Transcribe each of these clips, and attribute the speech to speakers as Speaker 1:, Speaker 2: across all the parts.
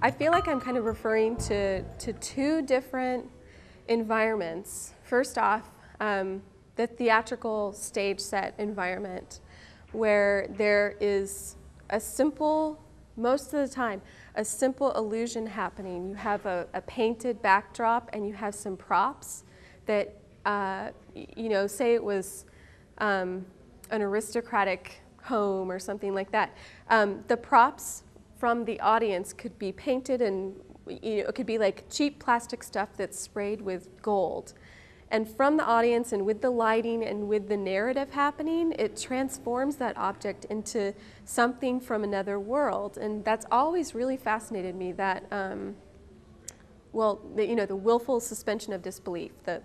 Speaker 1: I feel like I'm kind of referring to two different environments. First off, the theatrical stage set environment, where there is a simple, most of the time, a simple illusion happening. You have a painted backdrop and you have some props that, you know, say it was an aristocratic home or something like that. The props from the audience could be painted, and you know, it could be like cheap plastic stuff that's sprayed with gold. And from the audience and with the lighting and with the narrative happening, it transforms that object into something from another world. And that's always really fascinated me, that, you know, the willful suspension of disbelief, the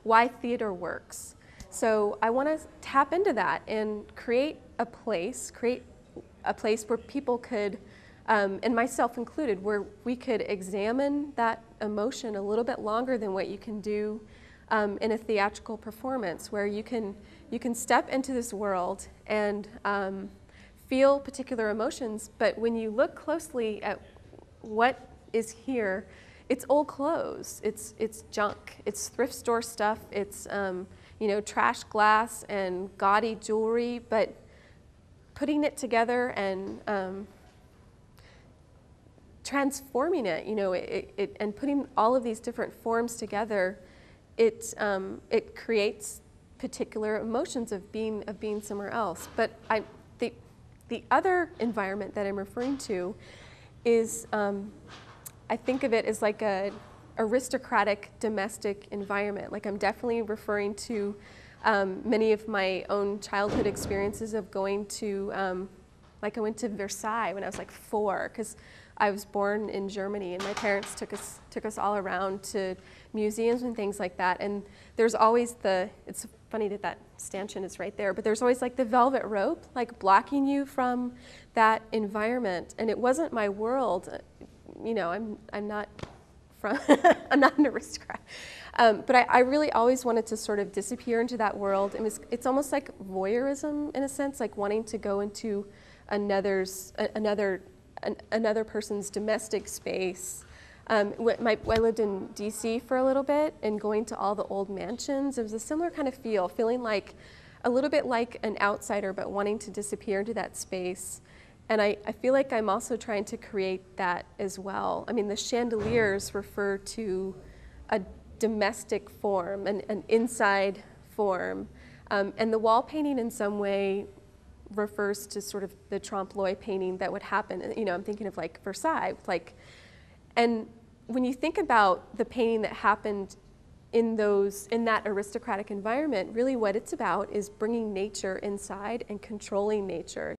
Speaker 1: why theater works. So I want to tap into that and create a place where people could, and myself included, where we could examine that emotion a little bit longer than what you can do in a theatrical performance, where you can step into this world and feel particular emotions, but when you look closely at what is here, it's old clothes, it's junk, it's thrift store stuff, it's you know, trash glass and gaudy jewelry, but putting it together and transforming it, you know, and putting all of these different forms together, it creates particular emotions of being somewhere else. But the other environment that I'm referring to is, I think of it as like a aristocratic domestic environment. Like, I'm definitely referring to many of my own childhood experiences of going to, like I went to Versailles when I was like 4, because I was born in Germany, and my parents took us all around to museums and things like that. And there's always it's funny that that stanchion is right there, but there's always like the velvet rope, like blocking you from that environment. And it wasn't my world. You know, I'm not from, I'm not an aristocrat. But I really always wanted to sort of disappear into that world. It's almost like voyeurism in a sense, like wanting to go into another person's domestic space. I lived in DC for a little bit, and going to all the old mansions, it was a similar kind of feeling like a little bit like an outsider, but wanting to disappear into that space. And I feel like I'm also trying to create that as well. I mean, the chandeliers refer to a domestic form, an inside form. And the wall painting in some way refers to sort of the trompe-l'oeil painting that would happen. You know, I'm thinking of like Versailles, and when you think about the painting that happened in that aristocratic environment, really what it's about is bringing nature inside and controlling nature.